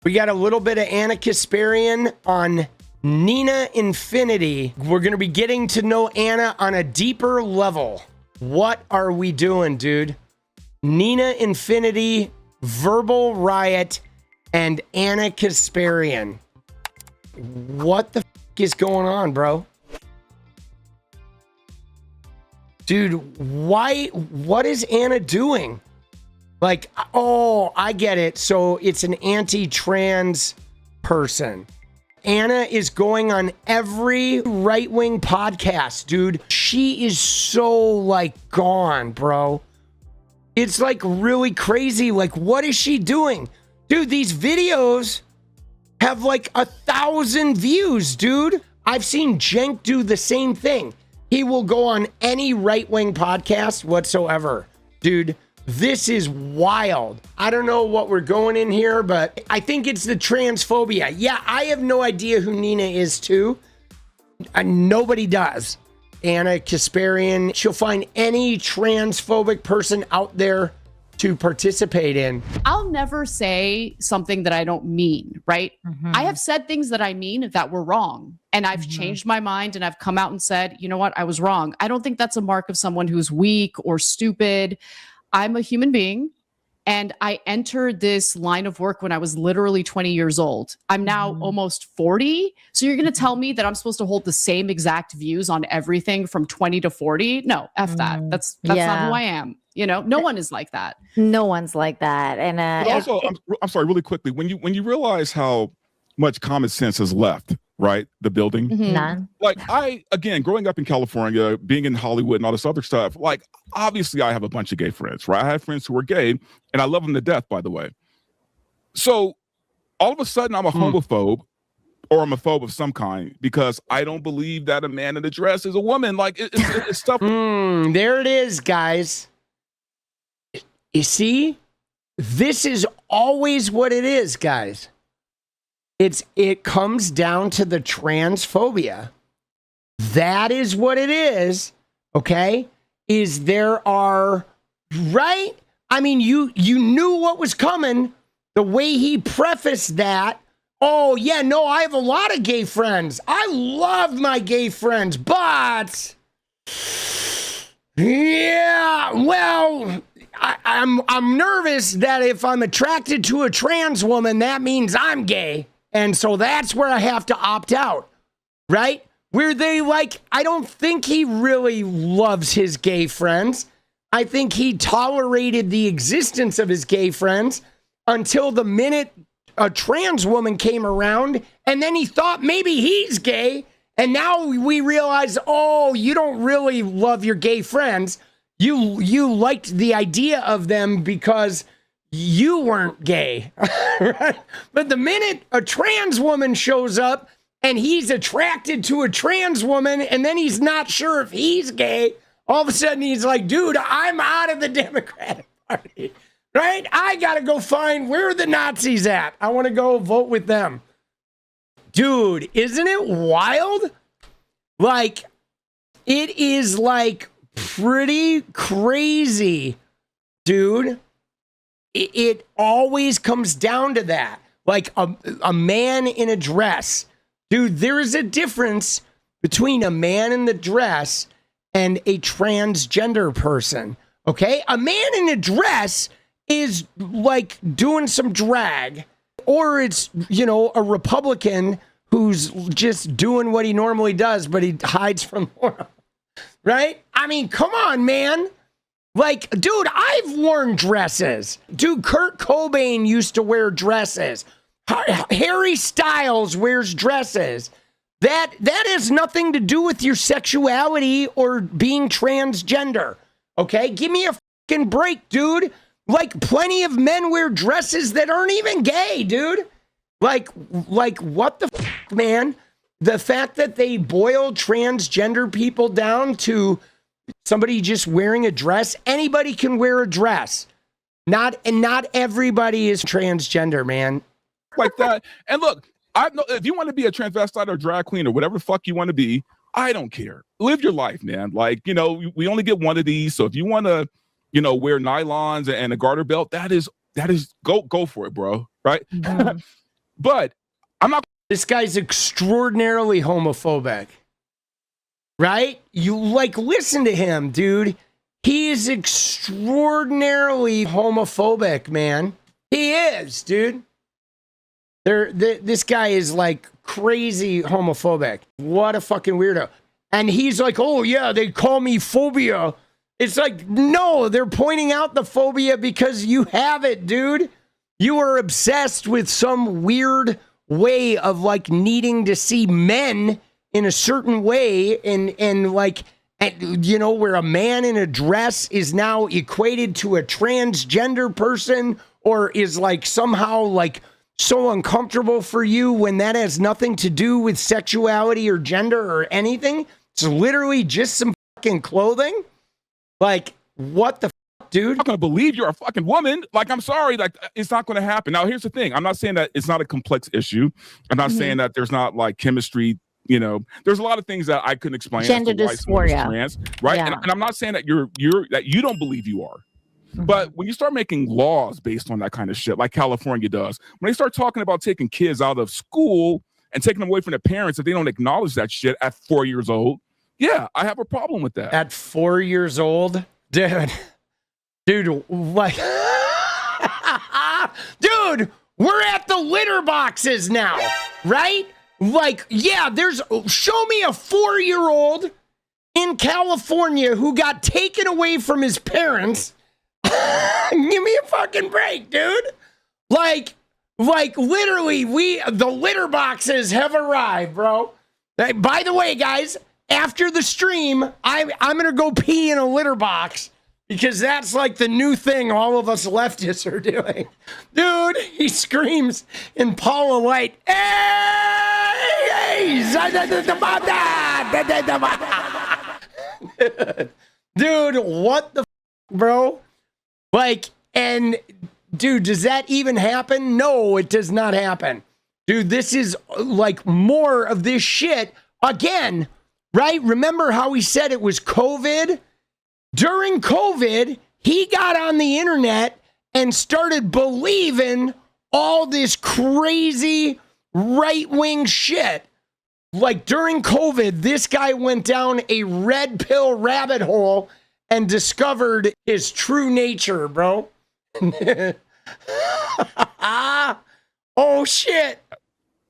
We got a little bit of 𝗙𝗙𝗃𝗏𝗧 on Nina Infinity. We're going to be getting to know Anna on a deeper level. What are we doing, dude? Nina Infinity, Verbal Riot, and Anna Kasparian. What the f is going on, bro? Dude, why? What is Anna doing? Like, oh, I get it. So it's an anti-trans person. Anna is going on every right-wing podcast, dude. She is so, like, gone, bro. It's, like, really crazy. Like, what is she doing? Dude, these videos have, like, 1,000 views, dude. I've seen Cenk do the same thing. He will go on any right-wing podcast whatsoever. Dude, this is wild. I don't know what we're going in here, but I think it's the transphobia. Yeah, I have no idea who Nina is too. Nobody does. Anna Kasparian, she'll find any transphobic person out there to participate in. I'll never say something that I don't mean, right? I have said things that I mean that were wrong. And I've changed my mind and I've come out and said, you know what, I was wrong. I don't think that's a mark of someone who's weak or stupid. I'm a human being and I entered this line of work when I was literally 20 years old. I'm now almost 40. So you're going to tell me that I'm supposed to hold the same exact views on everything from 20 to 40? No, F that. That's not who I am. You know, no one is like that. No one's like that. And also, I'm sorry, really quickly, when you realize how much common sense has left, right? The building. None. Like again, growing up in California, being in Hollywood and all this other stuff, like obviously I have a bunch of gay friends, right? I have friends who are gay and I love them to death, by the way. So all of a sudden I'm a homophobe or I'm a phobe of some kind because I don't believe that a man in a dress is a woman. Like it's stuff. There it is, guys. You see? This is always what it is, guys. It comes down to the transphobia. That is what it is, okay? Is there are, right? I mean, you knew what was coming. The way he prefaced that, oh, yeah, no, I have a lot of gay friends. I love my gay friends, but, yeah, well, I'm nervous that if I'm attracted to a trans woman, that means I'm gay. And so that's where I have to opt out, right? Where they like, I don't think he really loves his gay friends. I think he tolerated the existence of his gay friends until the minute a trans woman came around, and then he thought maybe he's gay. And now we realize, oh, you don't really love your gay friends. You liked the idea of them because you weren't gay, right? But the minute a trans woman shows up and he's attracted to a trans woman and then he's not sure if he's gay, all of a sudden he's like, dude, I'm out of the Democratic Party, right? I got to go find where are the Nazis at. I want to go vote with them. Dude, isn't it wild? Like, it is like pretty crazy, dude. It always comes down to that. Like a man in a dress. Dude, there is a difference between a man in the dress and a transgender person. Okay? A man in a dress is like doing some drag. Or it's, you know, a Republican who's just doing what he normally does, but he hides from the world. Right? I mean, come on, man. Like, dude, I've worn dresses. Dude, Kurt Cobain used to wear dresses. Harry Styles wears dresses. That has nothing to do with your sexuality or being transgender. Okay? Give me a fucking break, dude. Like, plenty of men wear dresses that aren't even gay, dude. Like what the fuck, man? The fact that they boil transgender people down to somebody just wearing a dress, anybody can wear a dress. Not everybody is transgender, man. Like that. And look, if you want to be a transvestite or drag queen or whatever the fuck you want to be, I don't care. Live your life, man. Like, you know, we only get one of these. So if you want to, you know, wear nylons and a garter belt, that is go for it, bro. Right. But I'm not. This guy's extraordinarily homophobic, right? You like listen to him, dude. He is extraordinarily homophobic, man. He is, dude. This guy is like crazy homophobic. What a fucking weirdo. And he's like, oh yeah, they call me phobia. It's like, no, they're pointing out the phobia because you have it, dude. You are obsessed with some weird way of like needing to see men in a certain way and like, you know, where a man in a dress is now equated to a transgender person or is like somehow like so uncomfortable for you when that has nothing to do with sexuality or gender or anything. It's literally just some fucking clothing. Like, what the dude? I'm not gonna believe you're a fucking woman. Like, I'm sorry, like it's not gonna happen. Now, here's the thing. I'm not saying that it's not a complex issue. I'm not saying that there's not like chemistry, you know, there's a lot of things that I couldn't explain. Gender dysphoria. Trans, right? Yeah. And I'm not saying that that you don't believe you are. But when you start making laws based on that kind of shit, like California does, when they start talking about taking kids out of school and taking them away from their parents if they don't acknowledge that shit at 4 years old, yeah, I have a problem with that. At 4 years old? Dude, like, dude, we're at the litter boxes now, right? Like, yeah, show me a 4-year-old in California who got taken away from his parents. Give me a fucking break, dude. Like literally, the litter boxes have arrived, bro. Hey, by the way, guys, after the stream, I'm gonna go pee in a litter box because that's like the new thing all of us leftists are doing. Dude, he screams in Paula White. Hey, dude, what the bro? Like, and dude, does that even happen? No, it does not happen. Dude, this is like more of this shit again, right? Remember how he said it was COVID? During COVID, he got on the internet and started believing all this crazy right-wing shit. Like during COVID, this guy went down a red pill rabbit hole and discovered his true nature, bro. Oh, shit.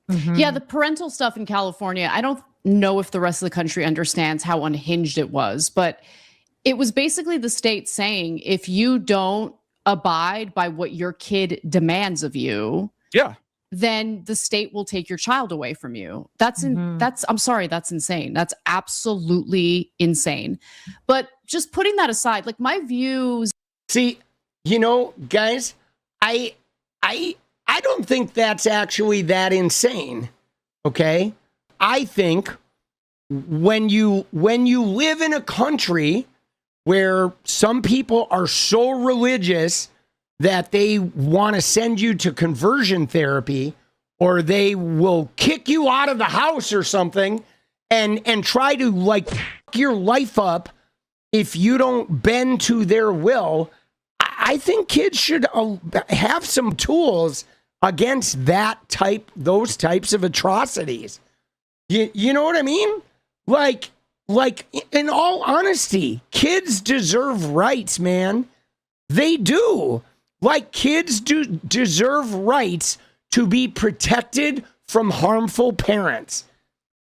Yeah, the parental stuff in California, I don't know if the rest of the country understands how unhinged it was, but it was basically the state saying, if you don't abide by what your kid demands of you, then the state will take your child away from you. I'm sorry, that's insane. That's absolutely insane. But just putting that aside, like my views. See, you know, guys, I don't think that's actually that insane. Okay? I think when you live in a country where some people are so religious that they want to send you to conversion therapy, or they will kick you out of the house or something and try to like fuck your life up if you don't bend to their will, I think kids should have some tools against those types of atrocities. You know what I mean? Like in all honesty, kids deserve rights, man. They do. Like, kids deserve rights to be protected from harmful parents.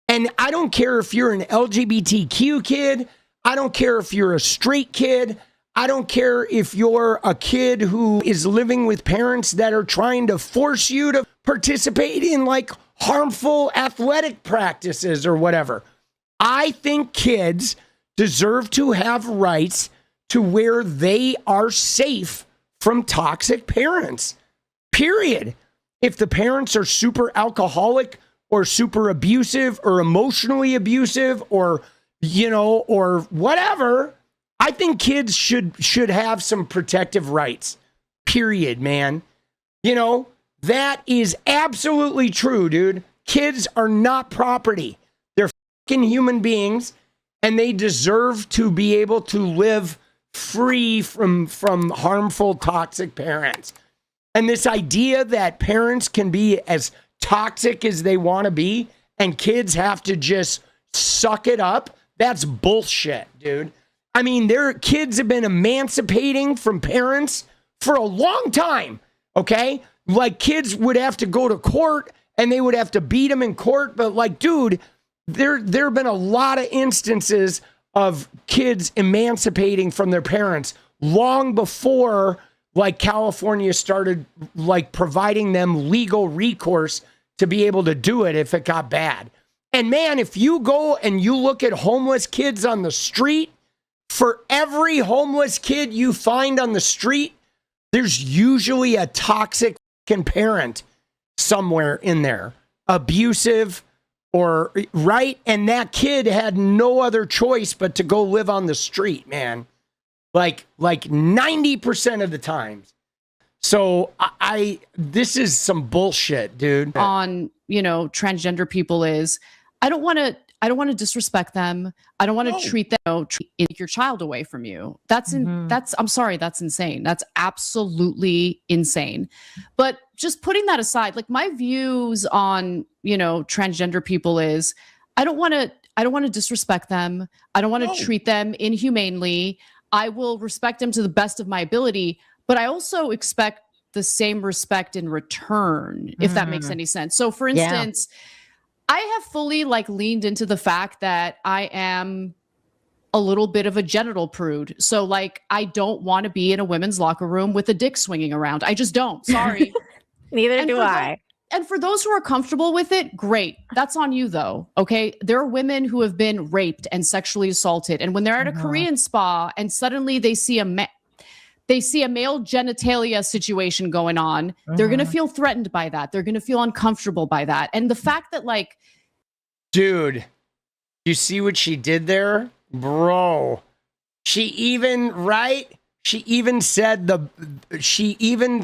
And I don't care if you're an LGBTQ kid. I don't care if you're a straight kid. I don't care if you're a kid who is living with parents that are trying to force you to participate in like harmful athletic practices or whatever. I think kids deserve to have rights to where they are safe from toxic parents, period. If the parents are super alcoholic or super abusive or emotionally abusive or, you know, or whatever, I think kids should have some protective rights, period, man. You know, that is absolutely true, dude. Kids are not property. They're fucking human beings, and they deserve to be able to live free from harmful, toxic parents. And this idea that parents can be as toxic as they want to be and kids have to just suck it up, that's bullshit, dude. I mean, their kids have been emancipating from parents for a long time, okay? Like, kids would have to go to court and they would have to beat them in court. But, like, dude, there have been a lot of instances of kids emancipating from their parents long before, like, California started, like, providing them legal recourse to be able to do it if it got bad. And, man, if you go and you look at homeless kids on the street, for every homeless kid you find on the street, there's usually a toxic parent somewhere in there, abusive or right. And that kid had no other choice but to go live on the street, man. Like 90% of the times. So this is some bullshit, dude. On, transgender people is, I don't want to disrespect them. I don't want to treat them, take your child away from you. I'm sorry, that's insane. That's absolutely insane. But just putting that aside, like, my views on, transgender people is, I don't want to disrespect them. I don't want to treat them inhumanely. I will respect them to the best of my ability, but I also expect the same respect in return, if that makes any sense. So, for instance, I have fully, like, leaned into the fact that I am a little bit of a genital prude. So, like, I don't want to be in a women's locker room with a dick swinging around. I just don't. Sorry. Neither do I. And for those who are comfortable with it, great. That's on you, though. Okay. There are women who have been raped and sexually assaulted. And when they're at a Korean spa and suddenly they see a male genitalia situation going on, they're going to feel threatened by that. They're going to feel uncomfortable by that. And the fact that, like, dude, you see what she did there? Bro. She even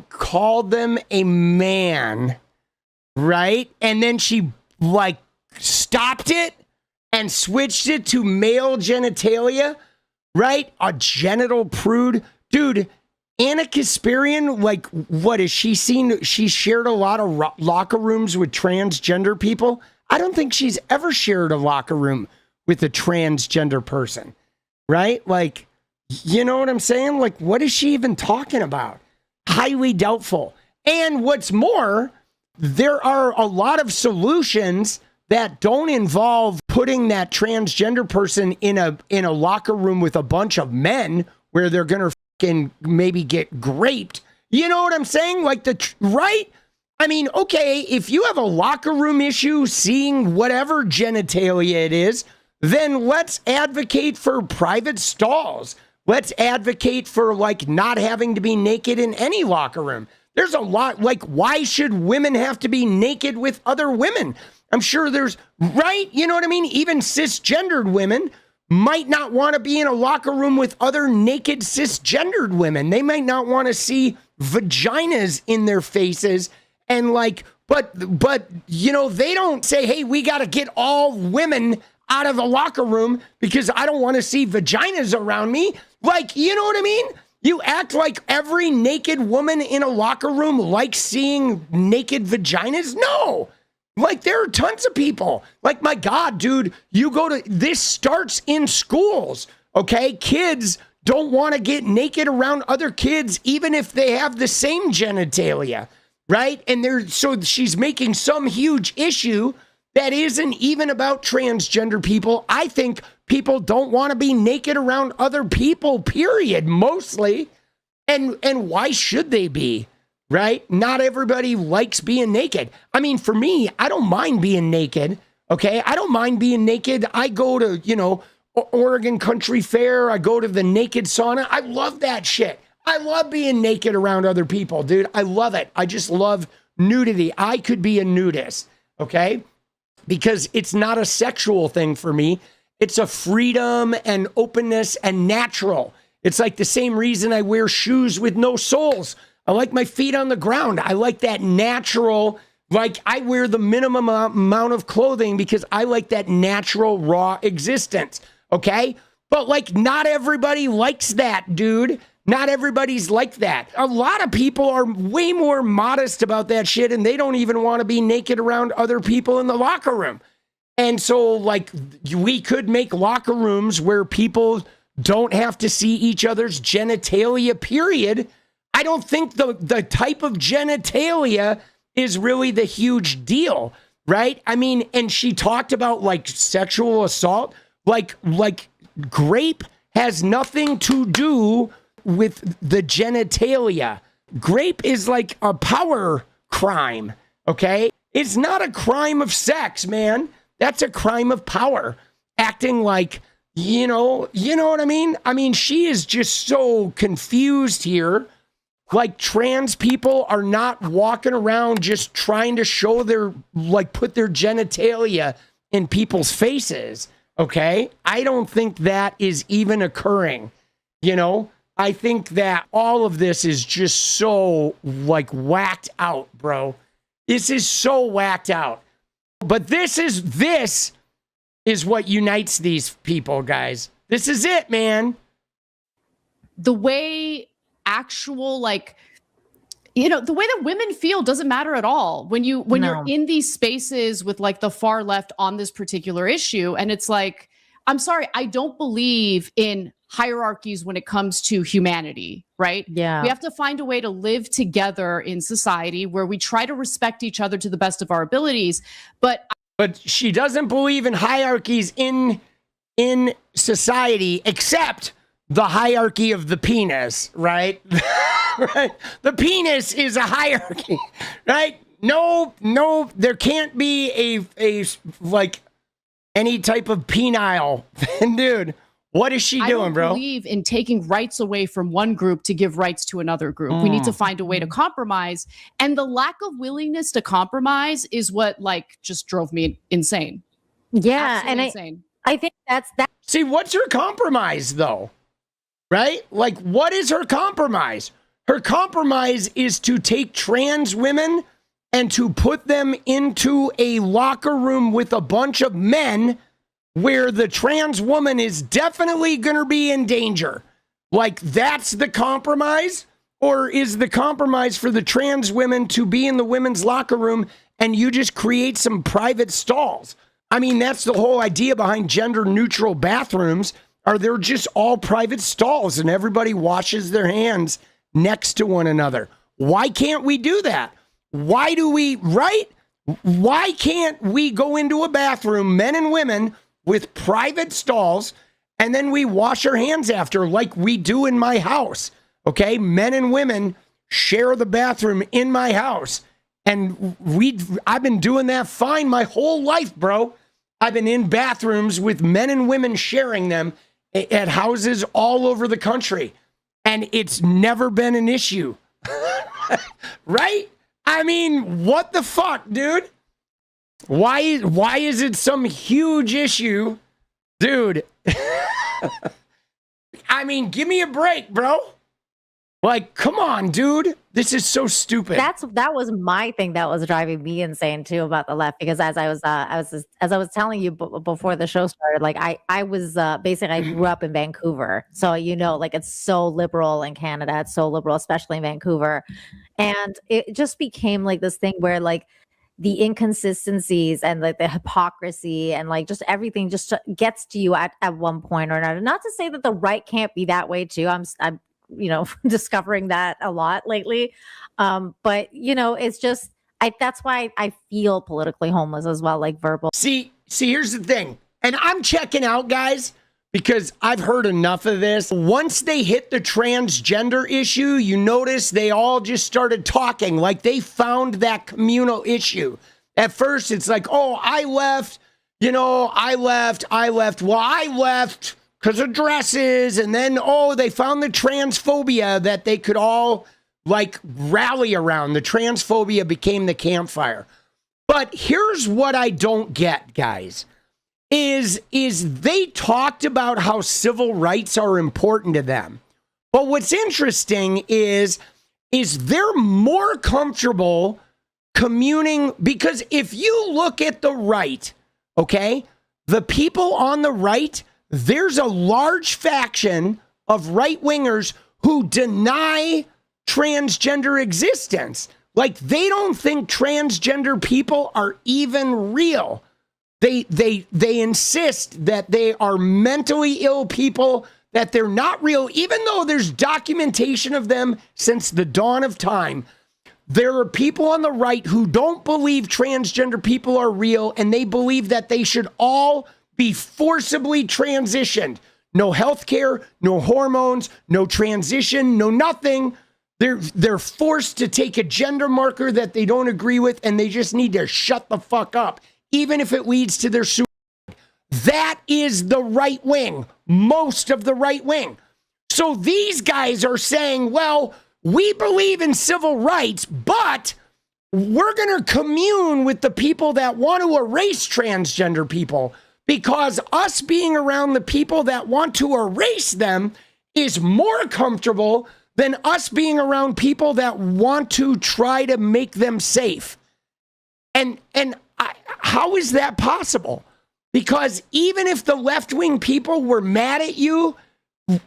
called them a man, right? And then she, like, stopped it and switched it to male genitalia, right? A genital prude. Dude, Kasparian, like, what is she seen? She shared a lot of locker rooms with transgender people. I don't think she's ever shared a locker room with a transgender person, right? Like, you know what I'm saying? Like, what is she even talking about? Highly doubtful. And what's more, there are a lot of solutions that don't involve putting that transgender person in a locker room with a bunch of men where they're going to fucking maybe get graped. You know what I'm saying? Like, right? I mean, okay, if you have a locker room issue seeing whatever genitalia it is, then let's advocate for private stalls. Let's advocate for, like, not having to be naked in any locker room. There's a lot, like, why should women have to be naked with other women? I'm sure there's, right? You know what I mean? Even cisgendered women might not want to be in a locker room with other naked cisgendered women. They might not want to see vaginas in their faces. And, like, but they don't say, hey, we got to get all women out of the locker room because I don't want to see vaginas around me. Like, you know what I mean? You act like every naked woman in a locker room likes seeing naked vaginas. No, like, there are tons of people. Like, my God, dude, this starts in schools. Okay. Kids don't want to get naked around other kids, even if they have the same genitalia. Right. And so she's making some huge issue that isn't even about transgender people. I think people don't want to be naked around other people, period, mostly. And why should they be? Right. Not everybody likes being naked. I mean, for me, I don't mind being naked. Okay. I don't mind being naked. I go to, Oregon Country Fair. I go to the naked sauna. I love that shit. I love being naked around other people, dude. I love it. I just love nudity. I could be a nudist, okay? Because it's not a sexual thing for me. It's a freedom and openness and natural. It's like the same reason I wear shoes with no soles. I like my feet on the ground. I like that natural, like, I wear the minimum amount of clothing because I like that natural, raw existence, okay? But, like, not everybody likes that, dude. Not everybody's like that. A lot of people are way more modest about that shit, and they don't even want to be naked around other people in the locker room. And so, like, we could make locker rooms where people don't have to see each other's genitalia, period. I don't think the type of genitalia is really the huge deal, right? I mean, and she talked about, like, sexual assault. Like grape has nothing to do with the genitalia. Grape is like a power crime, okay? It's not a crime of sex, man. That's a crime of power. Acting like, you know what I mean? I mean, she is just so confused here. Like, trans people are not walking around just trying to show put their genitalia in people's faces, okay? I don't think that is even occurring, I think that all of this is just so, like, whacked out, bro. This is so whacked out. But this is what unites these people, guys. This is it, man. The way actual, like, the way that women feel doesn't matter at all when you're in these spaces with, like, the far left on this particular issue. And it's like, I'm sorry, I don't believe in hierarchies when it comes to humanity, right? Yeah. We have to find a way to live together in society where we try to respect each other to the best of our abilities. But she doesn't believe in hierarchies in society, except the hierarchy of the penis, right? Right? The penis is a hierarchy, right? No, there can't be a like any type of penile. Dude, what is she doing, bro? I don't believe in taking rights away from one group to give rights to another group. We need to find a way to compromise. And the lack of willingness to compromise is what, like, just drove me insane. Yeah. Absolutely and insane. I think that's that. See, what's her compromise, though? Right? Like, what is her compromise? Her compromise is to take trans women and to put them into a locker room with a bunch of men where the trans woman is definitely going to be in danger. Like, that's the compromise? Or is the compromise for the trans women to be in the women's locker room and you just create some private stalls? I mean, that's the whole idea behind gender neutral bathrooms. Are they're just all private stalls and everybody washes their hands next to one another? Why can't we do that? Why do we, right? Why can't we go into a bathroom, men and women, with private stalls, and then we wash our hands after, like we do in my house? Okay, men and women share the bathroom in my house, and I've been doing that fine my whole life, bro. I've been in bathrooms with men and women sharing them at houses all over the country, and it's never been an issue. Right? I mean, what the fuck, dude? Why is it some huge issue? Dude. I mean, give me a break, bro. Like, come on, dude. This is so stupid. That was my thing that was driving me insane too about the left, because as I was telling you before the show started, like I was basically, I grew up in Vancouver, so like it's so liberal in Canada, it's so liberal, especially in Vancouver, and it just became like this thing where, like, the inconsistencies and like the hypocrisy and like just everything just gets to you at one point or another. Not to say that the right can't be that way too. I'm discovering that a lot lately. But it's just, that's why I feel politically homeless as well, like verbal. See, here's the thing. And I'm checking out, guys, because I've heard enough of this. Once they hit the transgender issue, you notice they all just started talking like they found that communal issue. At first, it's like, oh, I left. Well, I left because of dresses. And then, oh, they found the transphobia that they could all, like, rally around. The transphobia became the campfire. But here's what I don't get, guys. Is they talked about how civil rights are important to them. But what's interesting is they're more comfortable communing, because if you look at the right, okay, the people on the right, there's a large faction of right-wingers who deny transgender existence. Like, they don't think transgender people are even real. They insist that they are mentally ill people, that they're not real, even though there's documentation of them since the dawn of time. There are people on the right who don't believe transgender people are real, and they believe that they should all be forcibly transitioned. No health care, no hormones, no transition, no nothing. They're forced to take a gender marker that they don't agree with, and they just need to shut the fuck up, even if it leads to their suicide. That is the right wing, most of the right wing. So these guys are saying, well, we believe in civil rights, but we're going to commune with the people that want to erase transgender people, because us being around the people that want to erase them is more comfortable than us being around people that want to try to make them safe. How is that possible? Because even if the left-wing people were mad at you,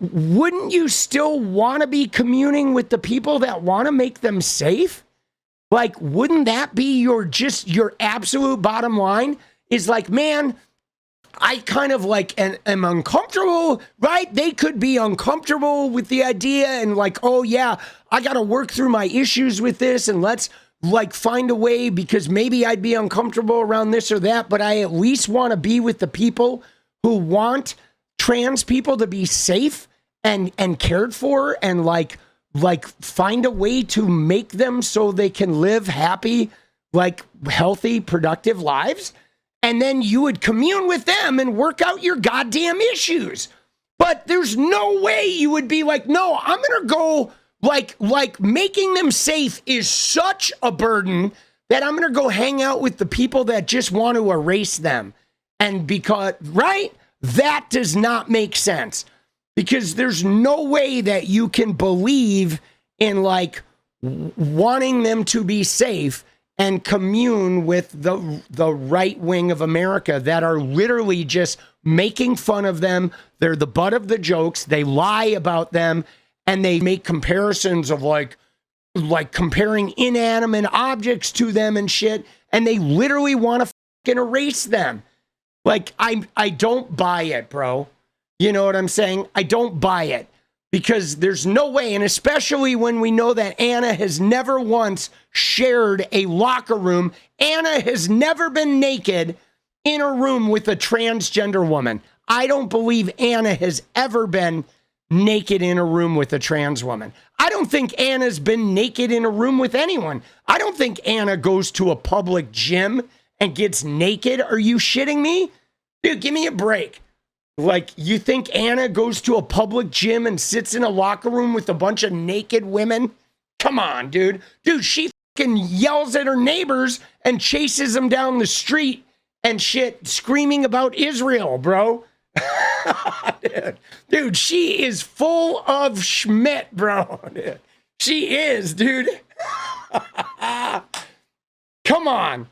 wouldn't you still want to be communing with the people that want to make them safe? Like, wouldn't that be your absolute bottom line? Is like, man, I kind of like am uncomfortable, right? They could be uncomfortable with the idea and like, oh yeah, I got to work through my issues with this, and let's like find a way, because maybe I'd be uncomfortable around this or that, but I at least want to be with the people who want trans people to be safe and cared for, and like find a way to make them so they can live happy, like healthy, productive lives. And then you would commune with them and work out your goddamn issues. But there's no way you would be like, no, I'm going to go like making them safe is such a burden that I'm going to go hang out with the people that just want to erase them. And because, right? That does not make sense, because there's no way that you can believe in like wanting them to be safe and commune with the right wing of America that are literally just making fun of them. They're the butt of the jokes. They lie about them, and they make comparisons of like comparing inanimate objects to them and shit. And they literally want to fucking erase them. Like, I don't buy it, bro. You know what I'm saying? I don't buy it, because there's no way. And especially when we know that Anna has never once shared a locker room. Anna has never been naked in a room with a transgender woman. I don't believe Anna has ever been naked in a room with a trans woman. I don't think Anna's been naked in a room with anyone. I don't think Anna goes to a public gym and gets naked. Are you shitting me? Dude, give me a break. Like, you think Anna goes to a public gym and sits in a locker room with a bunch of naked women? Come on, dude. Dude, she fucking yells at her neighbors and chases them down the street and shit, screaming about Israel, bro. Dude, she is full of Schmidt, bro. Dude. She is, dude. Come on.